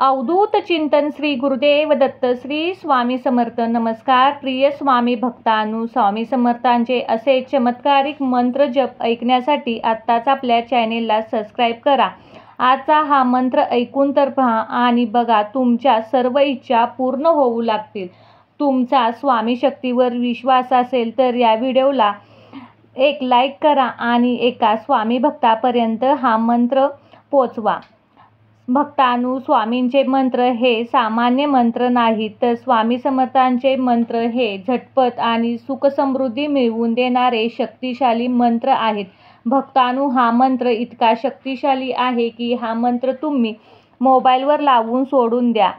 अवधूत चिंतन श्री गुरुदेव दत्त श्री स्वामी समर्थ. नमस्कार प्रिय स्वामी भक्तांनो, स्वामी समर्थांचे असे चमत्कारिक मंत्र जप ऐकण्यासाठी आत्ताच आपल्या चॅनेलला सबस्क्राईब करा. आजचा हा मंत्र ऐकून तर पहा आणि बघा, तुमच्या सर्व इच्छा पूर्ण होऊ लागतील. तुमचा स्वामी शक्तीवर विश्वास असेल तर या व्हिडिओला एक लाईक करा आणि एका स्वामी भक्तापर्यंत हा मंत्र पोचवा. भक्तांनो, स्वामींचे मंत्र हे सामान्य मंत्र नाहीत, तर स्वामी समर्थांचे मंत्र हे झटपट आणि सुखसमृद्धी मिळवून देणारे शक्तिशाली मंत्र आहेत. भक्तांनो, हा मंत्र इतका शक्तिशाली आहे की हा मंत्र तुम्ही मोबाईलवर लावून सोडून द्या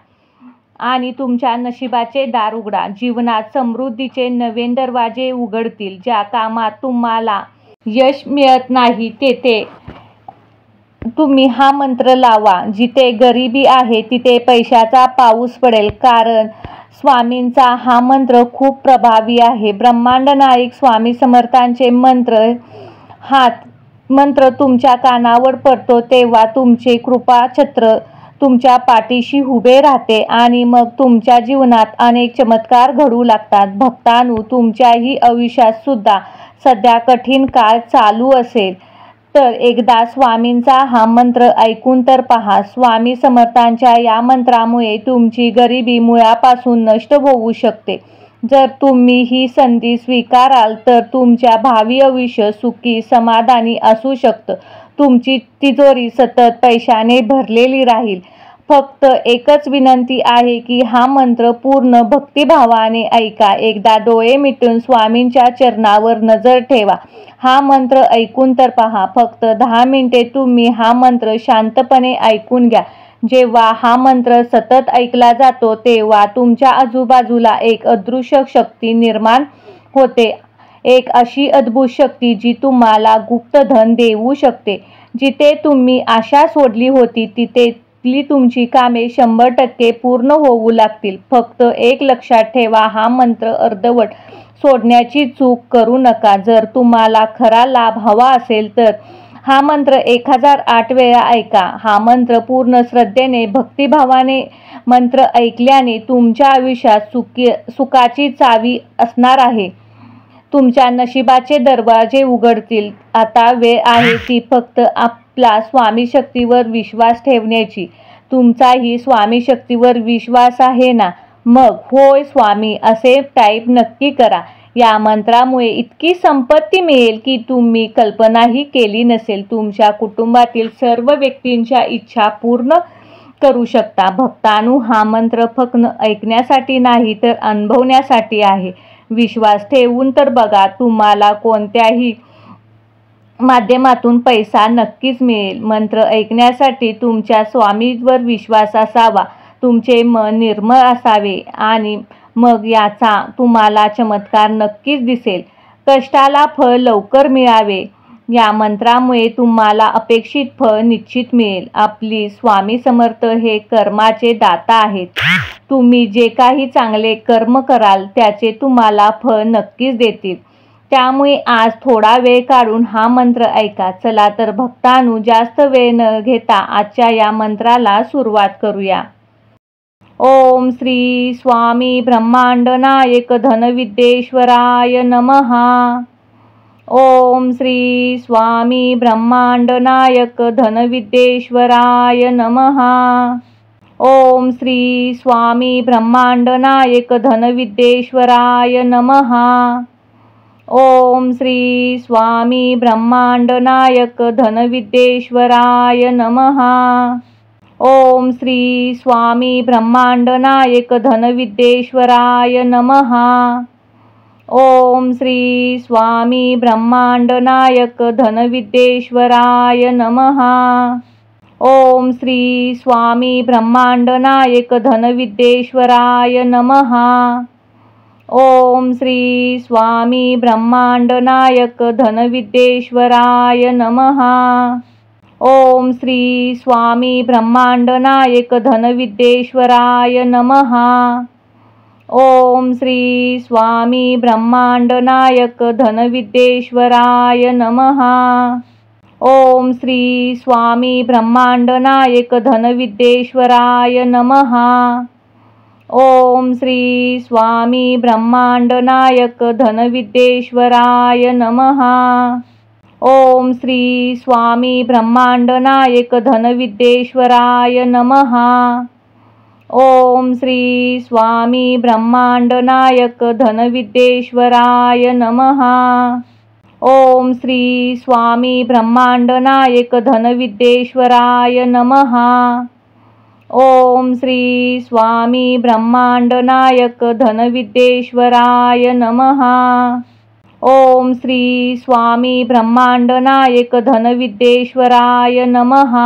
आणि तुमच्या नशिबाचे दार उघडा. जीवनात समृद्धीचे नवीन दरवाजे उघडतील. ज्या कामात तुम्हाला यश मिळत नाही तेथे तुम्ही हा मंत्र लावा. जिथे गरिबी आहे तिथे पैशाचा पाऊस पडेल, कारण स्वामींचा हा मंत्र खूप प्रभावी आहे. ब्रह्मांड नायक स्वामी समर्थांचे मंत्र तुमच्या कानावर पडतो तेव्हा तुमचे कृपाछत्र तुमच्या पाठीशी उभे राहते आणि मग तुमच्या जीवनात अनेक चमत्कार घडू लागतात. भक्तांनो, तुमच्याही आयुष्यात सुद्धा सध्या कठीण काळ चालू असेल तर एकदा स्वामींचा हा मंत्र ऐकून तर पहा. स्वामी समर्थांच्या या मंत्रामुळे तुमची गरिबी मुळापासून नष्ट होऊ शकते. जर तुम्ही ही संधी स्वीकाराल तर तुमच्या भावी आयुष्य सुखी समाधानी असू शकतं. तुमची तिजोरी सतत पैशाने भरलेली राहील. फक्त एकच विनंती आहे की हा मंत्र पूर्ण भक्तिभावाने ऐका. एकदा डोळे मिटून स्वामींच्या चरणावर नजर ठेवा. हा मंत्र ऐकून तर पहा. फक्त 10 मिनिटे तुम्ही हा मंत्र शांतपणे ऐकून घ्या. जेव्हा हा मंत्र सतत ऐकला जातो तेव्हा तुमच्या आजूबाजूला एक अदृश्य शक्ती निर्माण होते. एक अशी अद्भुत शक्ती जी तुम्हाला गुप्त धन देऊ शकते. जिथे तुम्ही आशा सोडली होती तिथली तुमची कामे 100% पूर्ण होऊ लागतील. फक्त एक लक्षात ठेवा, हा मंत्र अर्धवट सोडण्याची चूक करू नका. जर तुम्हाला खरा लाभ हवा असेल तर हा मंत्र 1008 वेळा ऐका. हा मंत्र पूर्ण श्रद्धेने भक्तिभावाने मंत्र ऐकल्याने तुमच्या आयुष्यात सुखाची चावी असणार आहे. तुमच्या नशिबाचे दरवाजे उघडतील. आता वेळ आहे ती फक्त आपला स्वामी शक्तीवर विश्वास ठेवण्याची. तुमचाही स्वामी शक्तीवर विश्वास आहे ना? मग होय स्वामी असे टाईप नक्की करा. या मंत्रामुळे इतकी संपत्ती मिळेल की तुम्ही कल्पनाही केली नसेल. तुमच्या कुटुंबातील सर्व व्यक्तींच्या इच्छा पूर्ण करू शकता. भक्तांनो, हा मंत्र फक्त ऐकण्यासाठी नाही तर अनुभवण्यासाठी आहे. विश्वास ठेवून तर बघा, तुम्हाला कोणत्याही माध्यमातून पैसा नक्कीच मिळेल. मंत्र ऐकण्यासाठी तुमच्या स्वामींवर विश्वास असावा. तुमचे मन निर्मळ असावे आणि मग याचा तुम्हाला चमत्कार नक्कीच दिसेल. कष्टाला फळ लवकर मिळावे. या मंत्रामुळे तुम्हाला अपेक्षित फळ निश्चित मिळेल. आपली स्वामी समर्थ हे कर्माचे दाता आहेत. तुम्ही जे काही चांगले कर्म कराल त्याचे तुम्हाला फळ नक्कीच देतील. त्यामुळे आज थोडा वेळ काढून हा मंत्र ऐका. चला तर भक्तांनो, जास्त वेळ न घेता आजच्या या मंत्राला सुरुवात करूया. ओम श्री स्वामी ब्रह्मांड नायक धनविद्येश्वराय नमः. ओम श्री स्वामी ब्रह्मांड नायक धनविद्येश्वराय नमः. ओम श्री स्वामी ब्रह्मांड नायक धनविद्येश्वराय नमः. ओम श्री स्वामी ब्रह्मांड नायक धनविद्येश्वराय नमः. ओम श्री स्वामी ब्रह्मांड नायक धनविद्येश्वराय नमः. ओम श्री स्वामी ब्रह्मांड नायक धनविद्येश्वराय नमः. ओम श्री स्वामी ब्रह्मांड नायक धनविद्येश्वराय नमः. ओम श्री स्वामी ब्रह्मांड नायक धनविद्येश्वराय नमः. ओम श्री स्वामी ब्रह्मांड नायक धनविद्येश्वराय नमः. ओम श्री स्वामी ब्रह्मांड नायक धनविद्येश्वराय नमः. ओम श्री स्वामी ब्रह्मांड नायक धनविद्येश्वराय नमः। ओम श्री स्वामी ब्रह्मांड नायक धनविद्येश्वराय नमः। ओम श्री स्वामी ब्रह्मांड नायक धनविद्येश्वराय नमः। ओम श्री स्वामी ब्रह्मांड नायक धनविद्येश्वराय नमः। ओम श्री स्वामी ब्रह्मांड नायक धनविद्येश्वराय नमः। ओम श्री स्वामी ब्रह्मांड नायक धनविद्येश्वराय नमः। ओम श्री स्वामी ब्रह्मांड नायक धनविद्येश्वराय नमः।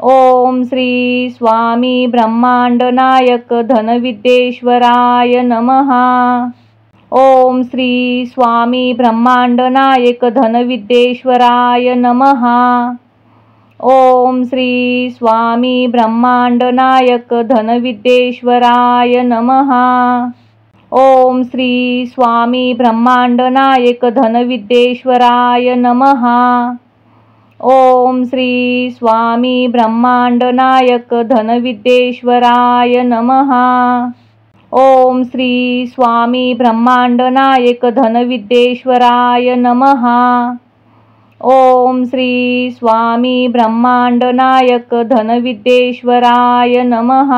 ओम श्री स्वामी ब्रह्मांड नायक धनविद्येश्वराय नमः। ओम श्री स्वामी ब्रह्मांड नायक धनविद्येश्वराय नमः। ओम श्री स्वामी ब्रह्मांड नायक धनविद्येश्वराय नमः। ओम श्री स्वामी ब्रह्मांड नायक धनविद्येश्वराय नमः। ओम श्री स्वामी ब्रह्मांड नायक धनविद्येश्वराय नमः। ओम श्री स्वामी ब्रह्मांड नायक धनविद्येश्वराय नमः। ओम श्री स्वामी ब्रह्मांड नायक धनविद्येश्वराय नमः।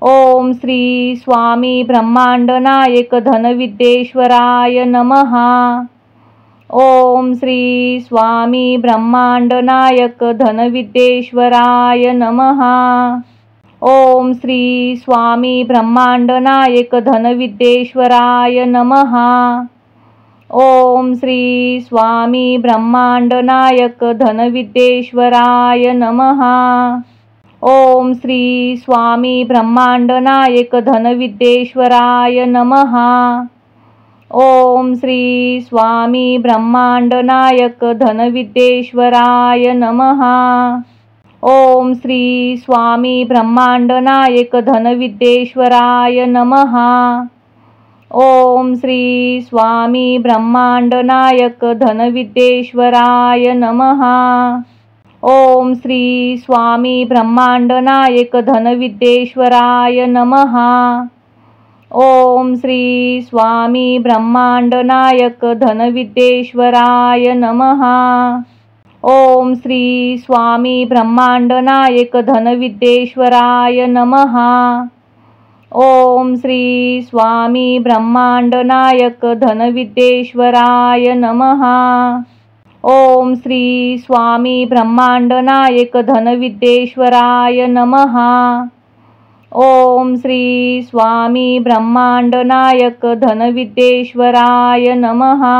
ओम श्री स्वामी ब्रह्मांड नायक धनविद्येश्वराय नमः। ओम श्री स्वामी ब्रह्मांड नायक धनविद्येश्वराय नमः। ओम श्री स्वामी ब्रह्मांड नायक धनविद्येश्वराय नमः। ओम श्री स्वामी ब्रह्मांड नायक धनविद्येश्वराय नमः। ओम श्री स्वामी ब्रह्मांड नायक धनविद्येश्वराय नमः। ओम श्री स्वामी ब्रह्मांड नायक धनविद्येश्वराय नमः। ओम श्री स्वामी ब्रह्मांड नायक धनविद्येश्वराय नमः। ओम श्री स्वामी ब्रह्मांड नायक धनविद्येश्वराय नमः। ओम श्री स्वामी ब्रह्मांड नायक धनविद्येश्वराय नमः। ओम श्री स्वामी ब्रह्मांड नायक धनविद्येश्वराय नमः। ओम श्री स्वामी ब्रह्मांड नायक धनविद्येश्वराय नमः। ओम श्री स्वामी ब्रह्मांड नायक धनविद्येश्वराय नमः। ओम श्री स्वामी ब्रह्मांड नायक धनविद्येश्वराय नमः। ओम श्री स्वामी ब्रह्मांड नायक धनविद्येश्वराय नमः।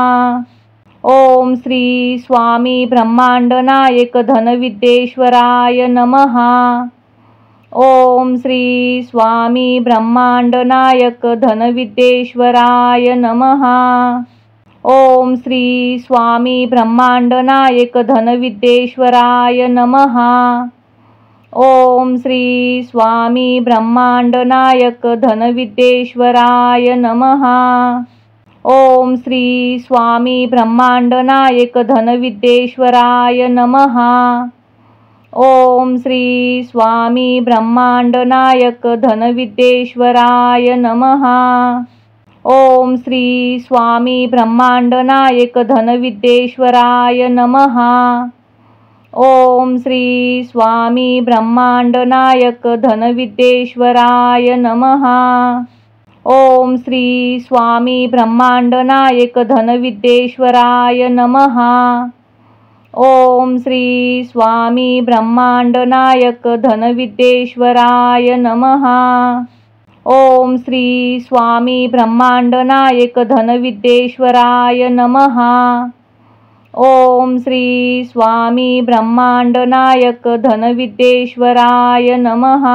ओम श्री स्वामी ब्रह्मांड नायक धनविद्येश्वराय नमः। ओम श्री स्वामी ब्रह्मांड नायक धनविद्येश्वराय नमः। ओम श्री स्वामी ब्रह्मांड नायक धनविद्येश्वराय नमः। ओम श्री स्वामी ब्रह्मांड नायक धनविद्येश्वराय नमः। ओम श्री स्वामी ब्रह्मांड नायक धनविद्येश्वराय नमः। ओम श्री स्वामी ब्रह्मांड नायक धनविद्येश्वराय नमः। ओम श्री स्वामी ब्रह्मांड नायक धनविद्येश्वराय नमः। ओम श्री स्वामी ब्रह्मांड नायक धनविद्येश्वराय नमः। ओम श्री स्वामी ब्रह्मांड नायक धनविद्येश्वराय नमः। ओम श्री स्वामी ब्रह्मांड नायक धनविद्येश्वराय नमः। ओम श्री स्वामी ब्रह्मांड नायक धनविद्येश्वराय नमः। ओम श्री स्वामी ब्रह्मांड नायक धनविद्येश्वराय नमः।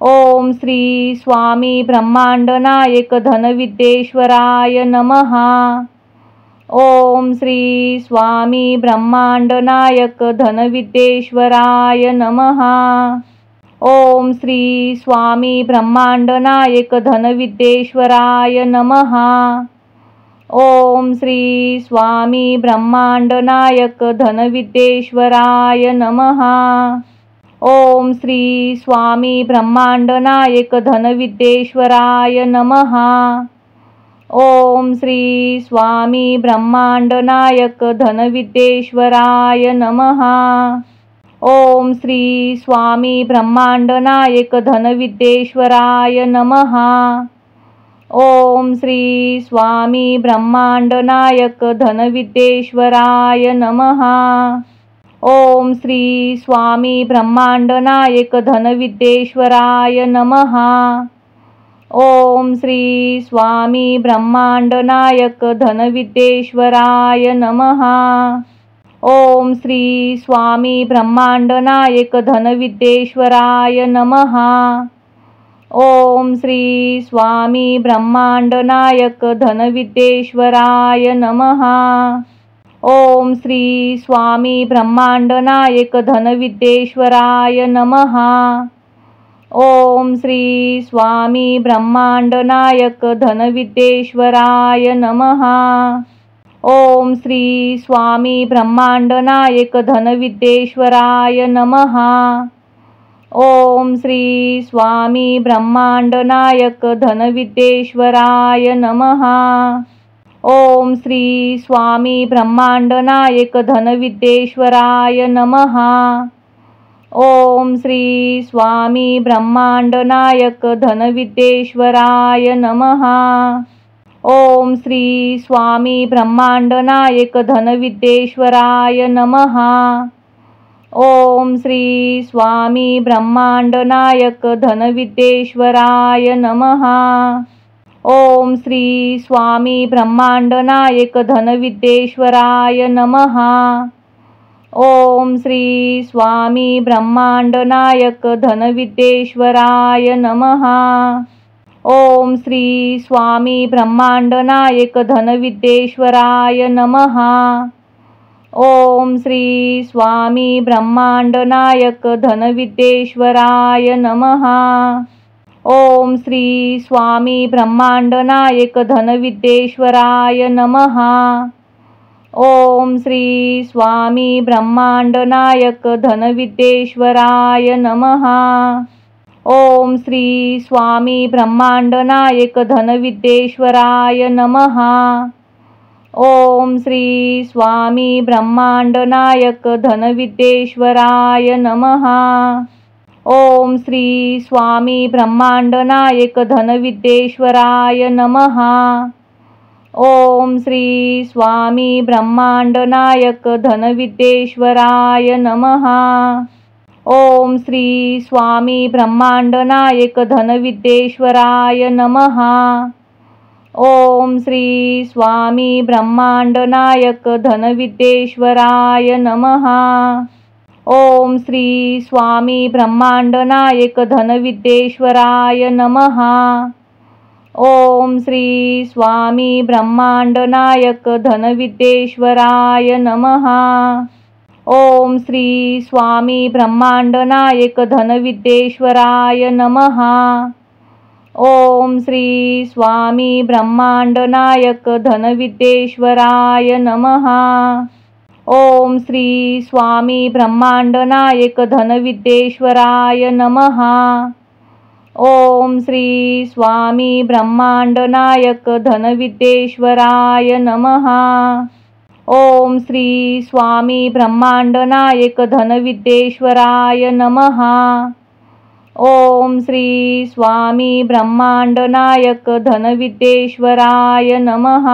ओम श्री स्वामी ब्रह्मांड नायक धनविद्येश्वराय नमः। ओम श्री स्वामी ब्रह्मांड नायक धनविद्येश्वराय नमः। ओम श्री स्वामी ब्रह्मांड नायक धनविद्येश्वराय नमः। ओम श्री स्वामी ब्रह्मांड नायक धनविद्येश्वराय नमः। ओम श्री स्वामी ब्रह्मांड नायक धनविद्येश्वराय नमः। ओम श्री स्वामी ब्रह्मांड नायक धनविद्येश्वराय नमः। ओम श्री स्वामी ब्रह्मांड नायक धनविद्येश्वराय नमः। ओम श्री स्वामी ब्रह्मांड नायक धनविद्येश्वराय नमः। ओम श्री स्वामी ब्रह्मांड नायक धनविद्येश्वराय नमः। ओम श्री स्वामी ब्रह्मांड नायक धनविद्येश्वराय नमः। ओम श्री स्वामी ब्रह्मांड नायक धनविद्येश्वराय नमः। ओम श्री स्वामी ब्रह्मांड नायक धनविद्येश्वराय नमः। ओम श्री स्वामी ब्रह्मांड नायक धनविद्येश्वराय नमः। ओम श्री स्वामी ब्रह्मांड नायक धनविद्येश्वराय नमः। ओम श्री स्वामी ब्रह्मांड नायक धनविद्येश्वराय नमः। ओम श्री स्वामी ब्रह्मांड नायक धनविद्येश्वराय नमः। ओम श्री स्वामी ब्रह्मांड नायक धनविद्येश्वराय नमः। ओम श्री स्वामी ब्रह्मांड नायक धनविद्येश्वराय नमः। ओम श्री स्वामी ब्रह्मांड नायक धनविद्येश्वराय नमः। ओम श्री स्वामी ब्रह्मांड नायक धनविद्येश्वराय नमः। ओम श्री स्वामी ब्रह्मांड नायक धनविद्येश्वराय नमः। ओम श्री स्वामी ब्रह्मांड नायक धनविद्येश्वराय नमः। ओम श्री स्वामी ब्रह्मांड नायक धनविद्येश्वराय नमः। ओम श्री स्वामी ब्रह्मांड नायक धनविद्येश्वराय नमः। ओम श्री स्वामी ब्रह्मांड नायक धनविद्येश्वराय नमः। ओम श्री स्वामी ब्रह्मांड नायक धनविद्येश्वराय नमः। ओम श्री स्वामी ब्रह्मांड नायक धनविद्येश्वराय नमः। ओम श्री स्वामी ब्रह्मांड नायक धनविद्येश्वराय नमः। ओम श्री स्वामी ब्रह्मांड नायक धनविद्येश्वराय नमः। ओम श्री स्वामी ब्रह्मांड नायक धनविद्येश्वराय नमः। ओम श्री स्वामी ब्रह्मांड नायक धनविद्येश्वराय नमः। ओम श्री स्वामी ब्रह्मांड नायक धनविद्येश्वराय नमः। ओम श्री स्वामी ब्रह्मांड नायक धनविद्येश्वराय नमः। ओम श्री स्वामी ब्रह्मांड नायक धनविद्येश्वराय नमः। ओम श्री स्वामी ब्रह्मांड नायक धनविद्येश्वराय नमः। ओम श्री स्वामी ब्रह्मांड नायक धनविद्येश्वराय नमः। ओम श्री स्वामी ब्रह्मांड नायक धनविद्येश्वराय नमः। ओम श्री स्वामी ब्रह्मांड नायक धनविद्येश्वराय नमः। ओम श्री स्वामी ब्रह्मांड नायक धनविद्येश्वराय नमः। ओम श्री स्वामी ब्रह्मांड नायक धनविद्येश्वराय नमः।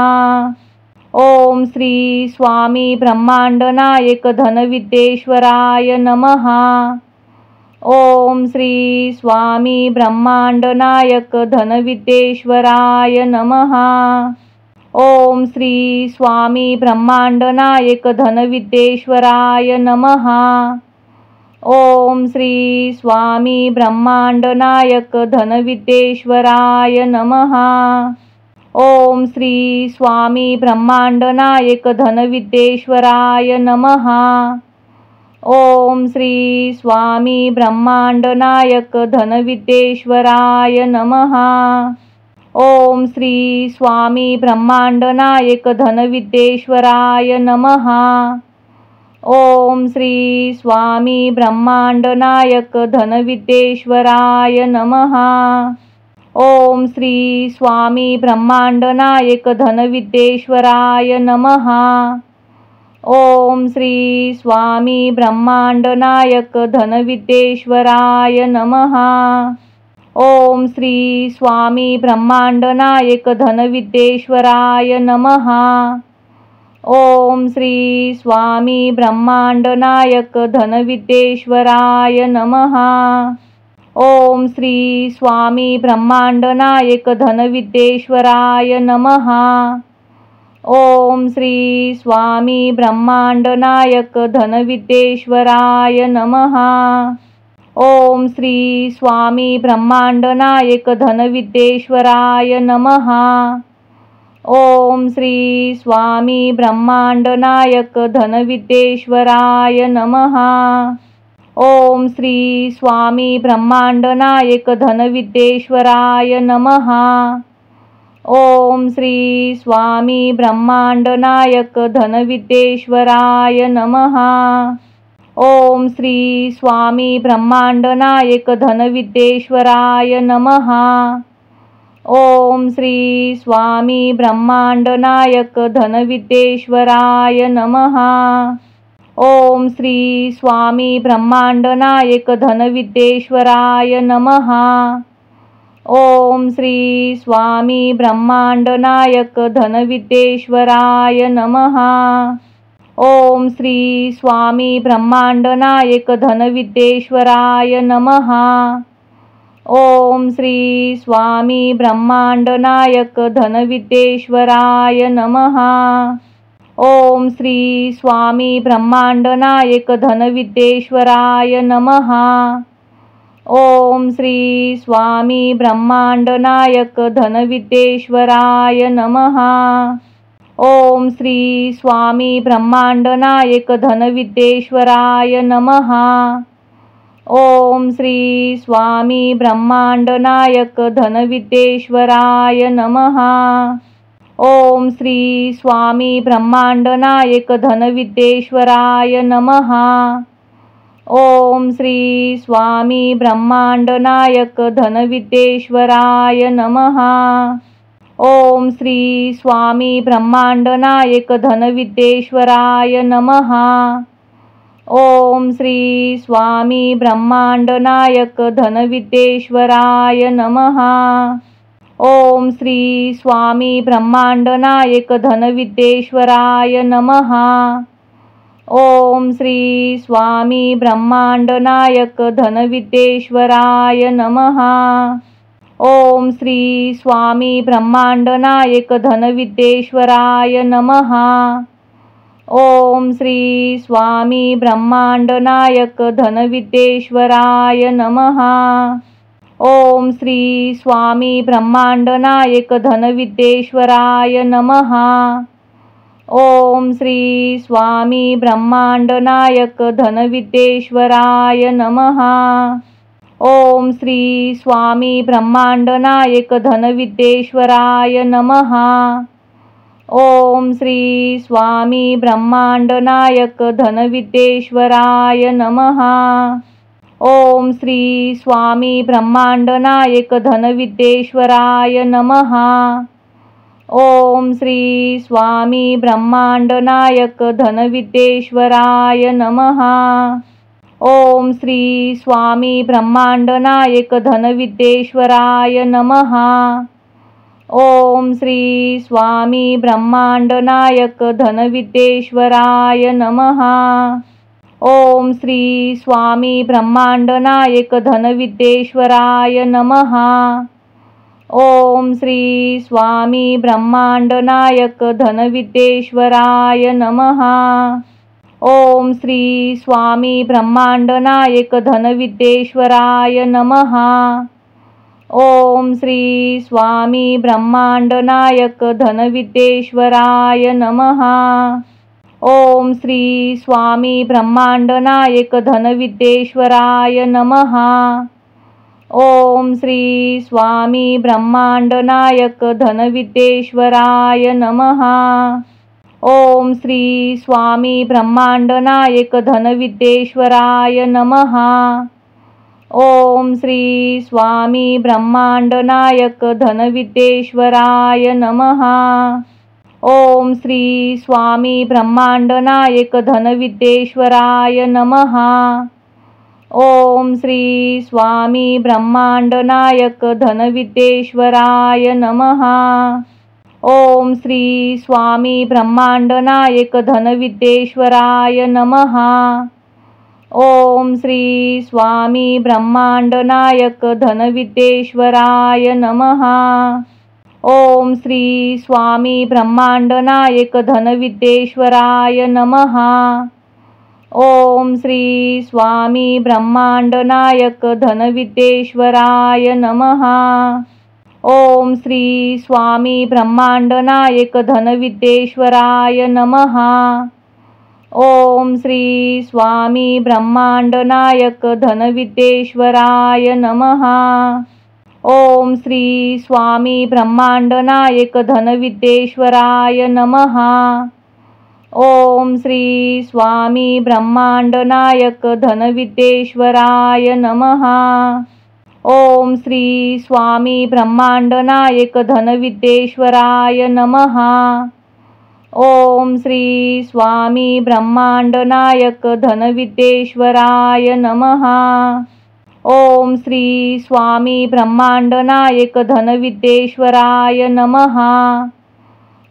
ओम श्री स्वामी ब्रह्मांड नायक धनविद्येश्वराय नमः। ओम श्री स्वामी ब्रह्मांड नायक धनविद्येश्वराय नमः। ओम श्री स्वामी ब्रह्मांड नायक धनविद्येश्वराय नमः। ओम श्री स्वामी ब्रह्मांड नायक धनविद्येश्वराय नमः। ओम श्री स्वामी ब्रह्मांड नायक धनविद्येश्वराय नमः। ओम श्री स्वामी ब्रह्मांड नायक धनविद्येश्वराय नमः। ओम श्री स्वामी ब्रह्मांड नायक धनविद्येश्वराय नमः। ओम श्री स्वामी ब्रह्मांड नायक धनविद्येश्वराय नमः। ओम श्री स्वामी ब्रह्मांड नायक धनविद्येश्वराय नमः। ओम श्री स्वामी ब्रह्मांड नायक धनविद्येश्वराय नमः। ओम श्री स्वामी ब्रह्मांड नायक धनविद्येश्वराय नमः। ओम श्री स्वामी ब्रह्मांड नायक धनविद्येश्वराय नमः। ओम श्री स्वामी ब्रह्मांड नायक धनविद्येश्वराय नमः। ओम श्री स्वामी ब्रह्मांड नायक धनविद्येश्वराय नमः। ओम श्री स्वामी ब्रह्मांड नायक धनविद्येश्वराय नमः। ओम श्री स्वामी ब्रह्मांड नायक धनविद्येश्वराय नमः। ओम श्री स्वामी ब्रह्मांड नायक धनविद्येश्वराय नमः। ओम श्री स्वामी ब्रह्मांड नायक धनविद्येश्वराय नमः। ओम श्री स्वामी ब्रह्मांड नायक धनविद्येश्वराय नमः। ओम श्री स्वामी ब्रह्मांड नायक धनविद्येश्वराय नमः। ओम श्री स्वामी ब्रह्मांड नायक धनविद्येश्वराय नमः। ओम श्री स्वामी ब्रह्मांड नायक धनविद्येश्वराय नमः। ओम श्री स्वामी ब्रह्मांड नायक धनविद्येश्वराय नमः। ओम श्री स्वामी ब्रह्मांड नायक धनविद्येश्वराय नमः। ओम श्री स्वामी ब्रह्मांड नायक धनविद्येश्वराय नमः। ओम श्री स्वामी ब्रह्मांड नायक धनविद्येश्वराय नमः। ओम श्री स्वामी ब्रह्मांड नायक धनविद्येश्वराय नमः। ओम श्री स्वामी ब्रह्मांड नायक धनविद्येश्वराय नमः। ओम श्री स्वामी ब्रह्मांड नायक धनविद्येश्वराय नमः। ओम श्री स्वामी ब्रह्मांड नायक धनविद्येश्वराय नमः। ओम श्री स्वामी ब्रह्मांड नायक धनविद्येश्वराय नमः। ओम श्री स्वामी ब्रह्मांड नायक धनविद्येश्वराय नमः। ओम श्री स्वामी ब्रह्मांड नायक धनविद्येश्वराय नमः। ओम श्री स्वामी ब्रह्मांड नायक धनविद्येश्वराय नमः। ओम श्री स्वामी ब्रह्मांड नायक धनविद्येश्वराय नमः। ओम श्री स्वामी ब्रह्मांड नायक धनविद्येश्वराय नमः। ओम श्री स्वामी ब्रह्मांड नायक धनविद्येश्वराय नमः। ओम श्री स्वामी ब्रह्मांड नायक धनविद्येश्वराय नमः। ओम श्री स्वामी ब्रह्मांड नायक धनविद्येश्वराय नमः। ओम श्री स्वामी ब्रह्मांड नायक धनविद्येश्वराय नमः। ओम श्री स्वामी ब्रह्मांड नायक धनविद्येश्वराय नमः। ओम श्री स्वामी ब्रह्मांड नायक धनविद्येश्वराय नमः। ओम श्री स्वामी ब्रह्मांड नायक धनविद्येश्वराय नमः। ओम श्री स्वामी ब्रह्मांड नायक धनविद्येश्वराय नमः। ओम श्री स्वामी ब्रह्मांड नायक धनविद्येश्वराय नमः। ओम श्री स्वामी ब्रह्मांड नायक धनविद्येश्वराय नमः। ओम श्री स्वामी ब्रह्मांड नायक धनविद्येश्वराय नमः। ओम श्री स्वामी ब्रह्मांड नायक धनविद्येश्वराय नमः। ओम श्री स्वामी ब्रह्मांड नायक धनविद्येश्वराय नमः। ओम श्री स्वामी ब्रह्मांड नायक धनविद्येश्वराय नमः। ओम श्री स्वामी ब्रह्मांड नायक धनविद्येश्वराय नमः। ओम श्री स्वामी ब्रह्मांड नायक धनविद्येश्वराय नमः। ओम श्री स्वामी ब्रह्मांड नायक धनविद्येश्वराय नमः। ओम श्री स्वामी ब्रह्मांड नायक धनविद्येश्वराय नमः। ओम श्री स्वामी ब्रह्मांड नायक धनविद्येश्वराय नमः। ओम श्री स्वामी ब्रह्मांड नायक धनविद्येश्वराय नमः। ओम श्री स्वामी ब्रह्मांड नायक धनविद्येश्वराय नमः। ओम श्री स्वामी ब्रह्मांड नायक धनविद्येश्वराय नमः। ओम श्री स्वामी ब्रह्मांड नायक धनविद्येश्वराय नमः। ओम श्री स्वामी ब्रह्मांड नायक धनविद्येश्वराय नमः। ओम श्री स्वामी ब्रह्मांड नायक धनविद्येश्वराय नमः। ओम श्री स्वामी ब्रह्मांड नायक धनविद्येश्वराय नमः। ओम श्री स्वामी ब्रह्मांड नायक धनविद्येश्वराय नमः। ओम श्री स्वामी ब्रह्मांड नायक धनविद्येश्वराय नमः। ओम श्री स्वामी ब्रह्मांड नायक धनविद्येश्वराय नमः।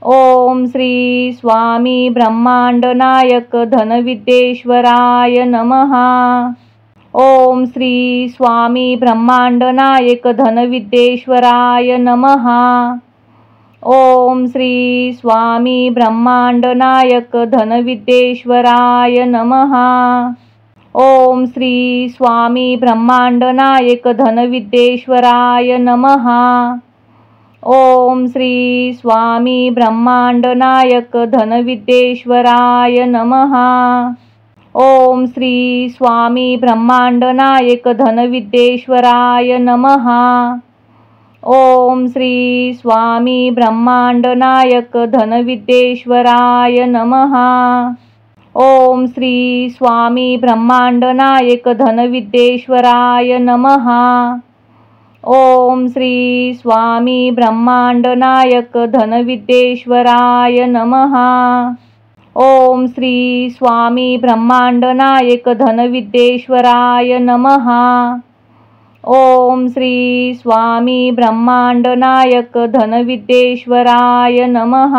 ओम श्री स्वामी ब्रह्मांड नायक धनविद्येश्वराय नमः। ओम श्री स्वामी ब्रह्मांड नायक धनविद्येश्वराय नमः। ओम श्री स्वामी ब्रह्मांड नायक धनविद्येश्वराय नमः। ओम श्री स्वामी ब्रह्मांड नायक धनविद्येश्वराय नमः। ओम श्री स्वामी ब्रह्मांड नायक धनविद्येश्वराय नमः। ओम श्री स्वामी ब्रह्मांड नायक धनविद्येश्वराय नमः। ओम श्री स्वामी ब्रह्मांड नायक धनविद्येश्वराय नमः। ओम श्री स्वामी ब्रह्मांड नायक धनविद्येश्वराय नमः। ओम श्री स्वामी ब्रह्मांड नायक धनविद्येश्वराय नमः। ओम श्री स्वामी ब्रह्मांड नायक धनविद्येश्वराय नमः। ओम श्री स्वामी ब्रह्मांड नायक धनविद्येश्वराय नमः।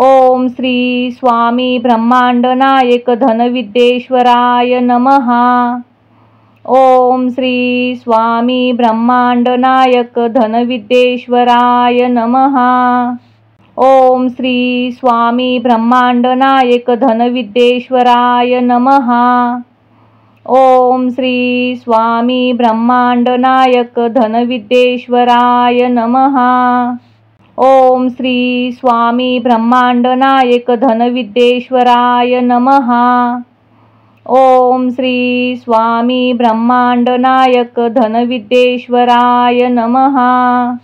ओम श्री स्वामी ब्रह्मांड नायक धनविद्येश्वराय नमः। ओम श्री स्वामी ब्रह्मांड नायक धनविद्येश्वराय नमः। ओम श्री स्वामी ब्रह्मांड नायक धनविद्येश्वराय नमः। ओम श्री स्वामी ब्रह्मांड नायक धनविद्येश्वराय नमः। ओम श्री स्वामी ब्रह्मांड नायक धनविद्येश्वराय नमः। ओम श्री स्वामी ब्रह्मांड नायक धनविद्येश्वराय नमः।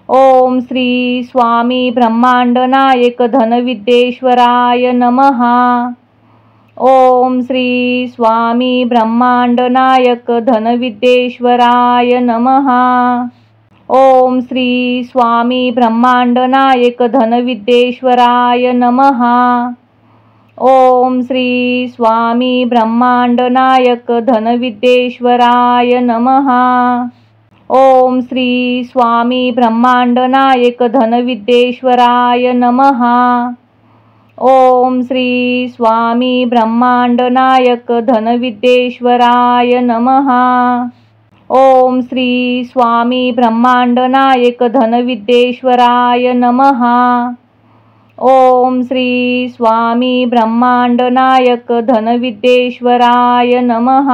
ओम श्री स्वामी ब्रह्मांड नायक धनविद्येश्वराय नमः। ओम श्री स्वामी ब्रह्मांड नायक धनविद्येश्वराय नमः। ओम श्री स्वामी ब्रह्मांड नायक धनविद्येश्वराय नमः। ओम श्री स्वामी ब्रह्मांड नायक धनविद्येश्वराय नमः। ओम श्री स्वामी ब्रह्मांड नायक धनविद्येश्वराय नमः। ओम श्री स्वामी ब्रह्मांड नायक धनविद्येश्वराय नमः। ओम श्री स्वामी ब्रह्मांड नायक धनविद्येश्वराय नमः। ओम श्री स्वामी ब्रह्मांड नायक धनविद्येश्वराय नमः।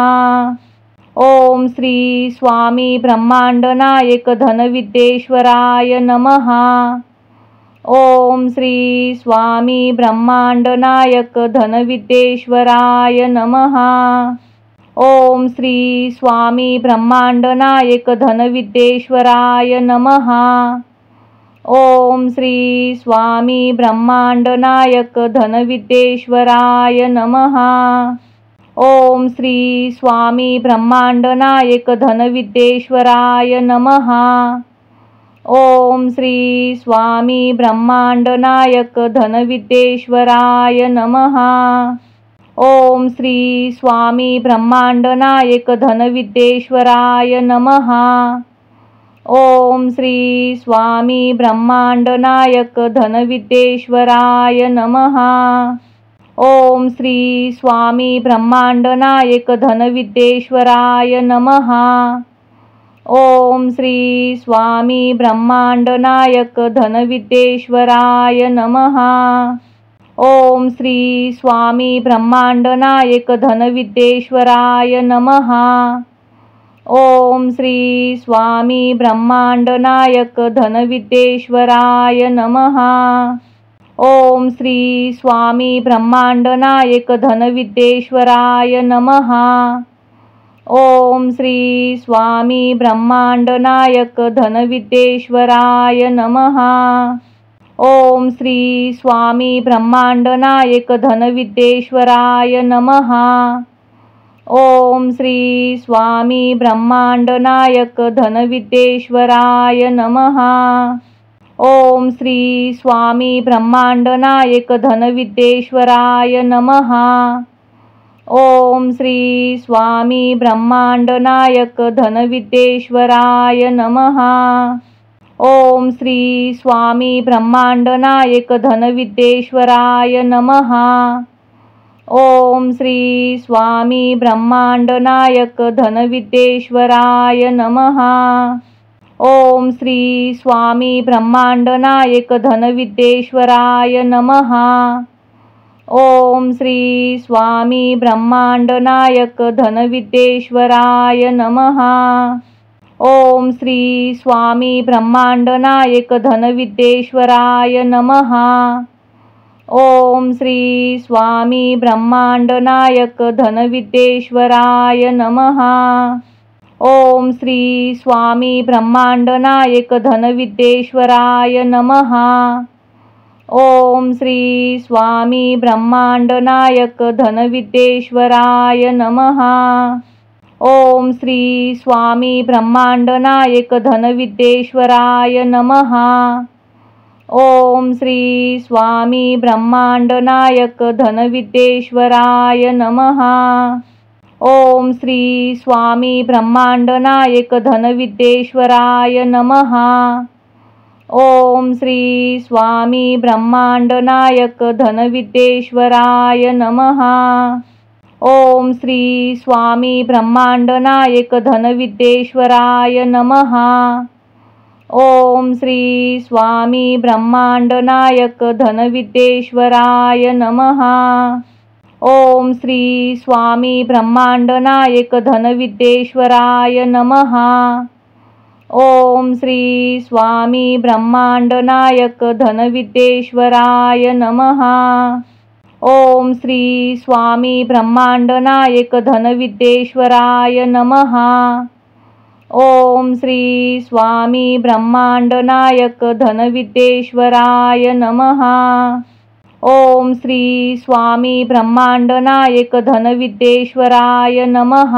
ओम श्री स्वामी ब्रह्मांड नायक धनविद्येश्वराय नमः। ओम श्री स्वामी ब्रह्मांड नायक धनविद्येश्वराय नमः। ओम श्री स्वामी ब्रह्मांड नायक धनविद्येश्वराय नमः। ओम श्री स्वामी ब्रह्मांड नायक धनविद्येश्वराय नमः। ओम श्री स्वामी ब्रह्मांड नायक धनविद्येश्वराय नमः। ओम श्री स्वामी ब्रह्मांड नायक धनविद्येश्वराय नमः। ओम श्री स्वामी ब्रह्मांड नायक धनविद्येश्वराय नमः। ओम श्री स्वामी ब्रह्मांड नायक धनविद्येश्वराय नमः। ओम श्री स्वामी ब्रह्मांड नायक धनविद्येश्वराय नमः। ओम श्री स्वामी ब्रह्मांड नायक धनविद्येश्वराय नमः। ओम श्री स्वामी ब्रह्मांड नायक धनविद्येश्वराय नमः। ओम श्री स्वामी ब्रह्मांड नायक धनविद्येश्वराय नमः। ओम श्री स्वामी ब्रह्मांड नायक धनविद्येश्वराय नमः। ओम श्री स्वामी ब्रह्मांड नायक धनविद्येश्वराय नमः। ओम श्री स्वामी ब्रह्मांड नायक धनविद्येश्वराय नमः। ओम श्री स्वामी ब्रह्मांड नायक धनविद्येश्वराय नमः। ओम श्री स्वामी ब्रह्मांड नायक धनविद्येश्वराय नमः। ओम श्री स्वामी ब्रह्मांड नायक धनविद्येश्वराय नमः। ओम श्री स्वामी ब्रह्मांड नायक धनविद्येश्वराय नमः। ओम श्री स्वामी ब्रह्मांड नायक धनविद्येश्वराय नमः। ओम श्री स्वामी ब्रह्मांड नायक धनविद्येश्वराय नमः। ओम श्री स्वामी ब्रह्मांड नायक धनविद्येश्वराय नमः। ओम श्री स्वामी ब्रह्मांड नायक धनविद्येश्वराय नमः। ओम श्री स्वामी ब्रह्मांड नायक धनविद्येश्वराय नमः। ओम श्री स्वामी ब्रह्मांड नायक धनविद्येश्वराय नमः। ओम श्री स्वामी ब्रह्मांड नायक धनविद्येश्वराय नमः। ओम श्री स्वामी ब्रह्मांड नायक धनविद्येश्वराय नमः। ओम श्री स्वामी ब्रह्मांड नायक धनविद्येश्वराय नमः। ओम श्री स्वामी ब्रह्मांड नायक धनविद्येश्वराय नमः। ओम श्री स्वामी ब्रह्मांड नायक धनविद्येश्वराय नमः। ओम श्री स्वामी ब्रह्मांड नायक धनविद्येश्वराय नमः। ओम श्री स्वामी ब्रह्मांड नायक धनविद्येश्वराय नमः। ओम श्री स्वामी ब्रह्मांड नायक धनविद्येश्वराय नमः। ओम श्री स्वामी ब्रह्मांड नायक धनविद्येश्वराय नमः। ओम श्री स्वामी ब्रह्मांड नायक धनविद्येश्वराय नमः। ओम श्री स्वामी ब्रह्मांड नायक धनविद्येश्वराय नमः। ओम श्री स्वामी ब्रह्मांड नायक धनविद्येश्वराय नमः।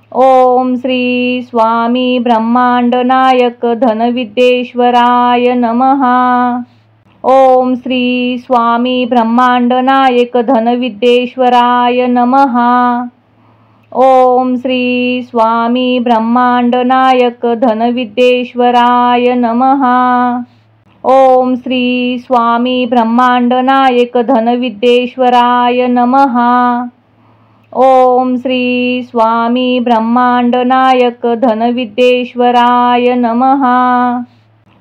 ओम श्री स्वामी ब्रह्मांड नायक धनविद्येश्वराय नमः। ओम श्री स्वामी ब्रह्मांड नायक धनविद्येश्वराय नमः। ओम श्री स्वामी ब्रह्मांड नायक धनविद्येश्वराय नमः। ओम श्री स्वामी ब्रह्मांड नायक धनविद्येश्वराय नमः। ओम श्री स्वामी ब्रह्मांड नायक धनविद्येश्वराय नमः।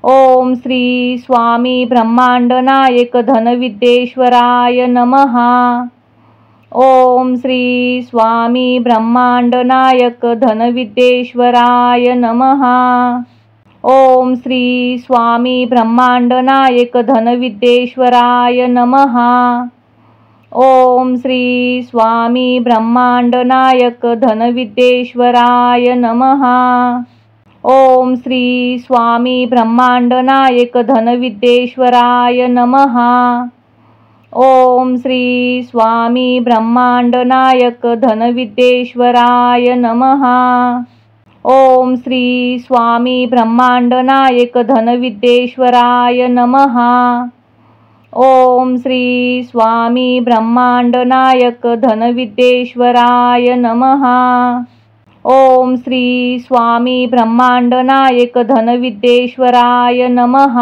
ओम श्री स्वामी ब्रह्मांड नायक धनविद्येश्वराय नमः। ओम श्री स्वामी ब्रह्मांड नायक धनविद्येश्वराय नमः। ओम श्री स्वामी ब्रह्मांड नायक धनविद्येश्वराय नमः। ओम श्री स्वामी ब्रह्मांड नायक धनविद्येश्वराय नमः। ओम श्री स्वामी ब्रह्मांड नायक धनविद्येश्वराय नमः। ओम श्री स्वामी ब्रह्मांड नायक धनविद्येश्वराय नमः। ओम श्री स्वामी ब्रह्मांड नायक धनविद्येश्वराय नमः। ओम श्री स्वामी ब्रह्मांड नायक धनविद्येश्वराय नमः। ओम श्री स्वामी ब्रह्मांड नायक धनविद्येश्वराय नमः।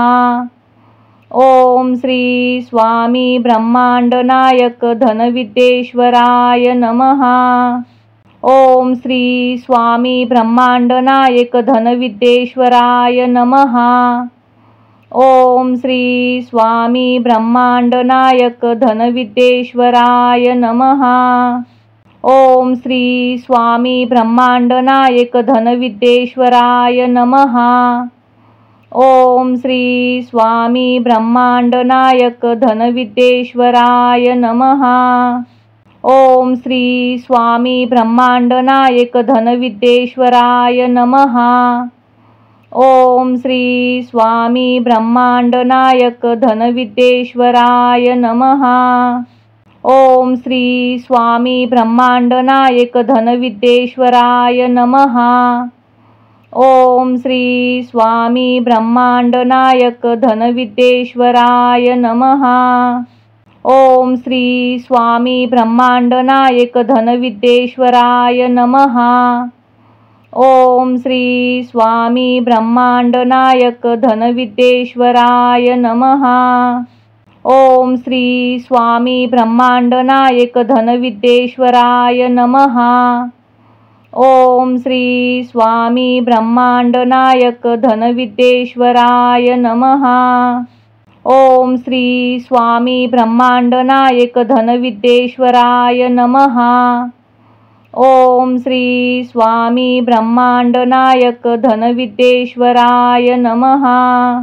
ओम श्री स्वामी ब्रह्मांड नायक धनविद्येश्वराय नमः। ओम श्री स्वामी ब्रह्मांड नायक धनविद्येश्वराय नमः। ओम श्री स्वामी ब्रह्मांड नायक धनविद्येश्वराय नमः। ओम श्री स्वामी ब्रह्मांड नायक धनविद्येश्वराय नमः। ओम श्री स्वामी ब्रह्मांड नायक धनविद्येश्वराय नमः। ओम श्री स्वामी ब्रह्मांड नायक धनविद्येश्वराय नमः। ओम श्री स्वामी ब्रह्मांड नायक धनविद्येश्वराय नमः। ओम श्री स्वामी ब्रह्मांड नायक धनविद्येश्वराय नमः। ओम श्री स्वामी ब्रह्मांड नायक धनविद्येश्वराय नमः। ओम श्री स्वामी ब्रह्मांड नायक धनविद्येश्वराय नमः। ओम श्री स्वामी ब्रह्मांड नायक धनविद्येश्वराय नमः। ओम श्री स्वामी ब्रह्मांड नायक धनविद्येश्वराय नमः। ओम श्री स्वामी ब्रह्मांड नायक धनविद्येश्वराय नमः। ओम श्री स्वामी ब्रह्मांड नायक धनविद्येश्वराय नमः। ओम श्री स्वामी ब्रह्मांड नायक धनविद्येश्वराय नमः।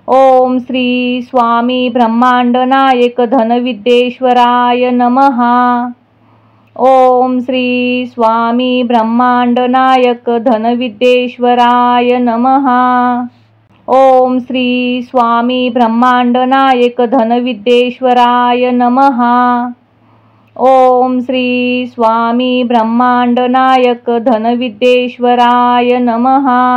ओम श्री स्वामी ब्रह्मांड नायक धनविद्येश्वराय नमः। ओम श्री स्वामी ब्रह्मांड नायक धनविद्येश्वराय नमः। ओम श्री स्वामी ब्रह्मांड नायक धनविद्येश्वराय नमः। ओम श्री स्वामी ब्रह्मांड नायक धनविद्येश्वराय नमः।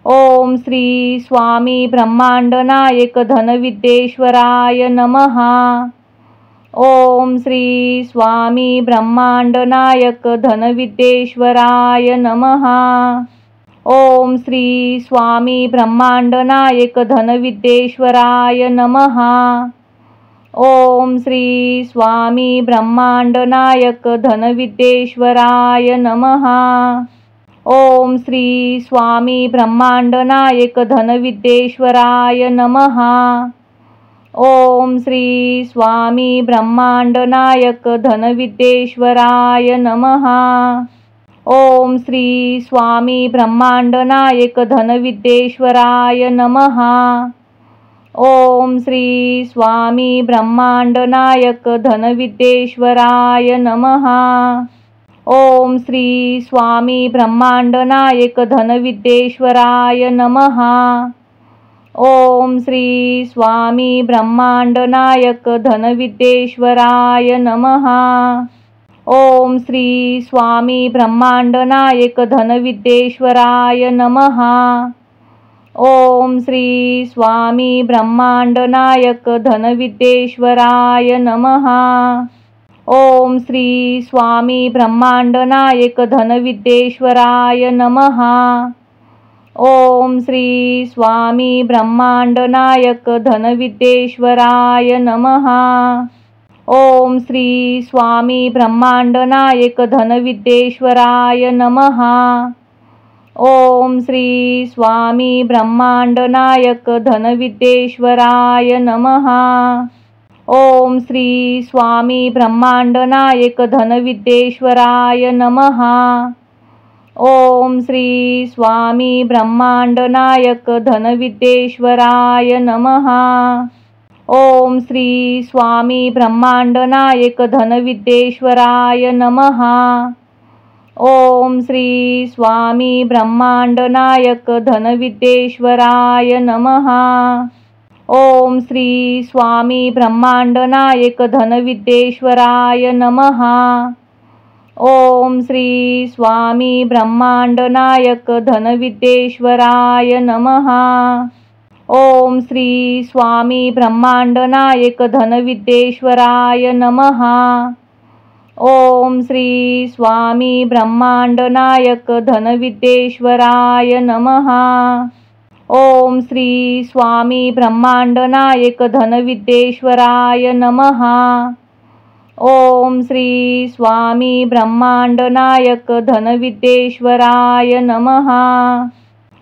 ओम श्री स्वामी ब्रह्मांड नायक धनविद्येश्वराय नमः। ओम श्री स्वामी ब्रह्मांड नायक धनविद्येश्वराय नमः। ओम श्री स्वामी ब्रह्मांड नायक धनविद्येश्वराय नमः। ओम श्री स्वामी ब्रह्मांड नायक धनविद्येश्वराय नमः। ओम श्री स्वामी ब्रह्मांड नायक धनविद्येश्वराय नमः। ओम श्री स्वामी ब्रह्मांड नायक धनविद्येश्वराय नमः। ओम श्री स्वामी ब्रह्मांड नायक धनविद्येश्वराय नमः। ओम श्री स्वामी ब्रह्मांड नायक धनविद्येश्वराय नमः। ओम श्री स्वामी ब्रह्मांड नायक धनविद्येश्वराय नमः। ओम श्री स्वामी ब्रह्मांड नायक धनविद्येश्वराय नमः। ओम श्री स्वामी ब्रह्मांड नायक धनविद्येश्वराय नमः। ओम श्री स्वामी ब्रह्मांड नायक धनविद्येश्वराय नमः। ओम श्री स्वामी ब्रह्मांड नायक धनविद्येश्वराय नमः। ओम श्री स्वामी ब्रह्मांड नायक धनविद्येश्वराय नमः। ओम श्री स्वामी ब्रह्मांड नायक धनविद्येश्वराय नमः। ओम श्री स्वामी ब्रह्मांड नायक धनविद्येश्वराय नमः। ओम श्री स्वामी ब्रह्मांड नायक धनविद्येश्वराय नमः। ओम श्री स्वामी ब्रह्मांड नायक धनविद्येश्वराय नमः। ओम श्री स्वामी ब्रह्मांड नायक धनविद्येश्वराय नमः। ओम श्री स्वामी ब्रह्मांड नायक धनविद्येश्वराय नमः। ओम श्री स्वामी ब्रह्मांड नायक धनविद्येश्वराय नमः। ओम श्री स्वामी ब्रह्मांड नायक धनविद्येश्वराय नमः। ओम श्री स्वामी ब्रह्मांड नायक धनविद्येश्वराय नमः। ओम श्री स्वामी ब्रह्मांड नायक धनविद्येश्वराय नमः। ओम श्री स्वामी ब्रह्मांड नायक धनविद्येश्वराय नमः। ओम श्री स्वामी ब्रह्मांड नायक धनविद्येश्वराय नमः।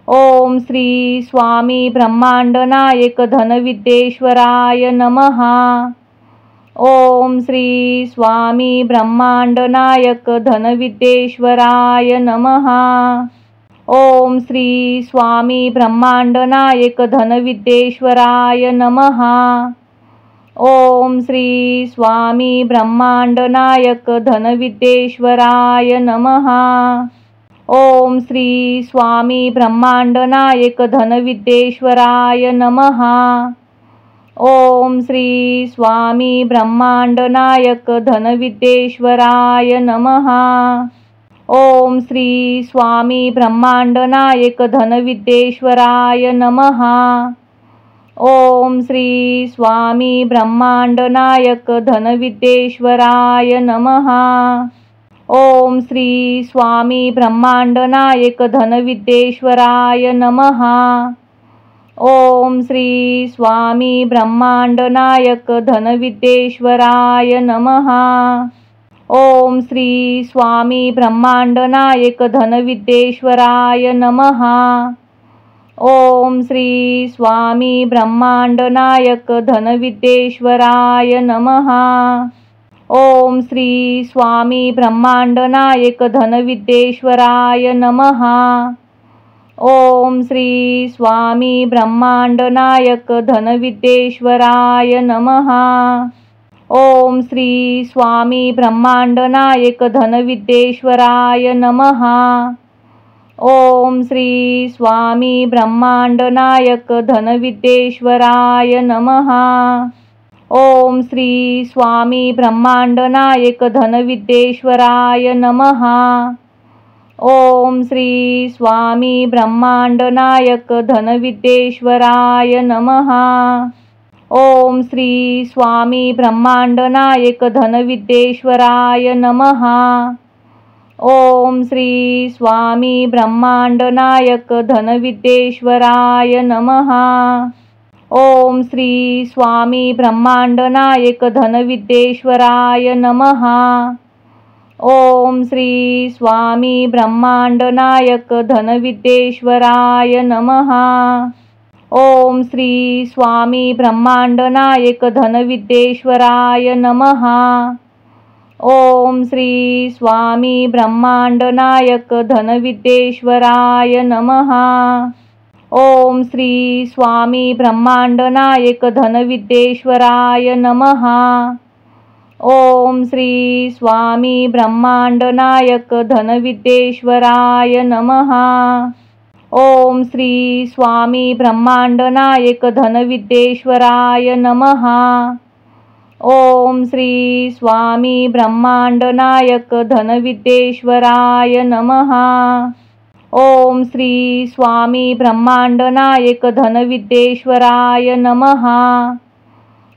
ओम श्री स्वामी ब्रह्मांड नायक धनविद्येश्वराय नमः। ओम श्री स्वामी ब्रह्मांड नायक धनविद्येश्वराय नमः। ओम श्री स्वामी ब्रह्मांड नायक धनविद्येश्वराय नमः। ओम श्री स्वामी ब्रह्मांड नायक धनविद्येश्वराय नमः। ओम श्री स्वामी ब्रह्मांड नायक धनविद्येश्वराय नमः। ओम श्री स्वामी ब्रह्मांड नायक धनविद्येश्वराय नमः। ओम श्री स्वामी ब्रह्मांड नायक धनविद्येश्वराय नमः। ओम श्री स्वामी ब्रह्मांड नायक धनविद्येश्वराय नमः। ओम श्री स्वामी ब्रह्मांड नायक धनविद्येश्वराय नमः। ओम श्री स्वामी ब्रह्मांड नायक धनविद्येश्वराय नमः। ओम श्री स्वामी ब्रह्मांड नायक धनविद्येश्वराय नमः। ओम श्री स्वामी ब्रह्मांड नायक धनविद्येश्वराय नमः। ओम श्री स्वामी ब्रह्मांड नायक धनविद्येश्वराय नमः। ओम श्री स्वामी ब्रह्मांड नायक धनविद्येश्वराय नमः। ओम श्री स्वामी ब्रह्मांड नायक धनविद्येश्वराय नमः। ओम श्री स्वामी ब्रह्मांड नायक धनविद्येश्वराय नमः। ओम श्री स्वामी ब्रह्मांड नायक धनविद्येश्वराय नमः। ओम श्री स्वामी ब्रह्मांड नायक धनविद्येश्वराय नमः। ओम श्री स्वामी ब्रह्मांड नायक धनविद्येश्वराय नमः। ओम श्री स्वामी ब्रह्मांड नायक धनविद्येश्वराय नमः। ओम श्री स्वामी ब्रह्मांड नायक धनविद्येश्वराय नमः। ओम श्री स्वामी ब्रह्मांड नायक धनविद्येश्वराय नमः। ओम श्री स्वामी ब्रह्मांड नायक धनविद्येश्वराय नमः। ओम श्री स्वामी ब्रह्मांड नायक धनविद्येश्वराय नमः। ओम श्री स्वामी ब्रह्मांड नायक धनविद्येश्वराय नमः। ओम श्री स्वामी ब्रह्मांड नायक धनविद्येश्वराय नमः। ओम श्री स्वामी ब्रह्मांड नायक धनविद्येश्वराय नमः। ओम श्री स्वामी ब्रह्मांड नायक धनविद्येश्वराय नमः। ओम श्री स्वामी ब्रह्मांड नायक धनविद्येश्वराय नमः।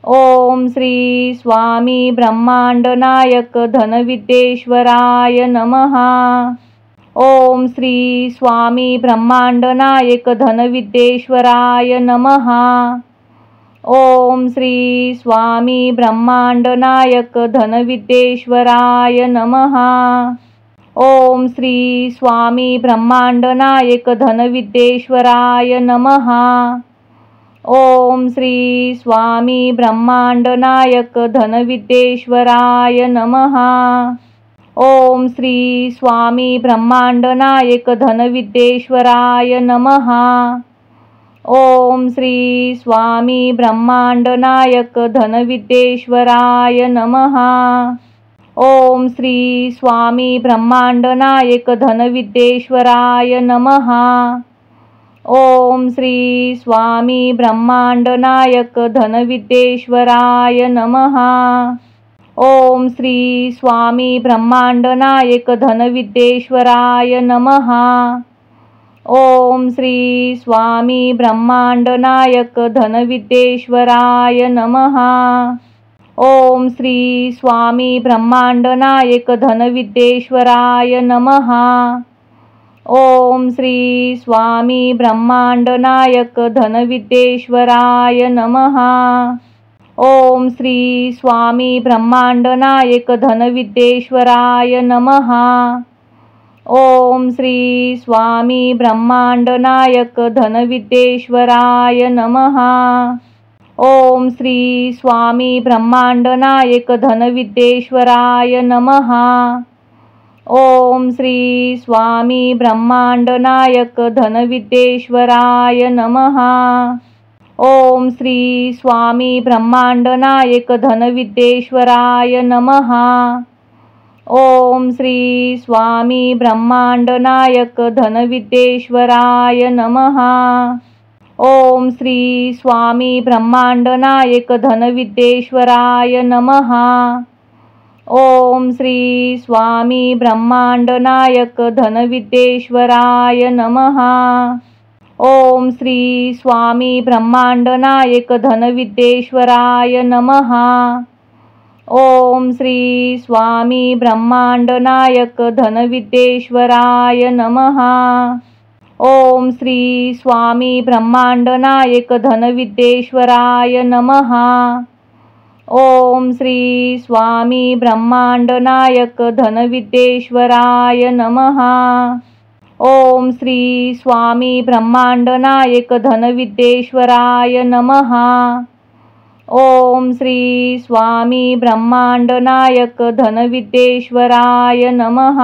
ओम श्री स्वामी ब्रह्मांड नायक धनविद्येश्वराय नमः। ओम श्री स्वामी ब्रह्मांड नायक धनविद्येश्वराय नमः। ओम श्री स्वामी ब्रह्मांड नायक धनविद्येश्वराय नमः। ओम श्री स्वामी ब्रह्मांड नायक धनविद्येश्वराय नमः। ओम श्री स्वामी ब्रह्मांड नायक धनविद्येश्वराय नमः। ओम श्री स्वामी ब्रह्मांड नायक धनविद्येश्वराय नमः। ओम श्री स्वामी ब्रह्मांड नायक धनविद्येश्वराय नमः। ओम श्री स्वामी ब्रह्मांड नायक धनविद्येश्वराय नमः। ओम श्री स्वामी ब्रह्मांड नायक धनविद्येश्वराय नमः। ओम श्री स्वामी ब्रह्मांड नायक धनविद्येश्वराय नमः। ओम श्री स्वामी ब्रह्मांड नायक धनविद्येश्वराय नमः। ओम श्री स्वामी ब्रह्मांड नायक धनविद्येश्वराय नमः। ओम श्री स्वामी ब्रह्मांड नायक धनविद्येश्वराय नमः। ओम श्री स्वामी ब्रह्मांड नायक धनविद्येश्वराय नमः। ओम श्री स्वामी ब्रह्मांड नायक धनविद्येश्वराय नमः। ओम श्री स्वामी ब्रह्मांड नायक धनविद्येश्वराय नमः। ओम श्री स्वामी ब्रह्मांड नायक धनविद्येश्वराय नमः। ओम श्री स्वामी ब्रह्मांड नायक धनविद्येश्वराय नमः। ओम श्री स्वामी ब्रह्मांड नायक धनविद्येश्वराय नमः। ओम श्री स्वामी ब्रह्मांड नायक धनविद्येश्वराय नमः। ओम श्री स्वामी ब्रह्मांड नायक धनविद्येश्वराय नमः। ओम श्री स्वामी ब्रह्मांड नायक धनविद्येश्वराय नमः। ओम श्री स्वामी ब्रह्मांड नायक धनविद्येश्वराय नमः। ओम श्री स्वामी ब्रह्मांड नायक धनविद्येश्वराय नमः। ओम श्री स्वामी ब्रह्मांड नायक धनविद्येश्वराय नमः। ओम श्री स्वामी ब्रह्मांड नायक धनविद्येश्वराय नमः। ओम श्री स्वामी ब्रह्मांड नायक धनविद्येश्वराय नमः।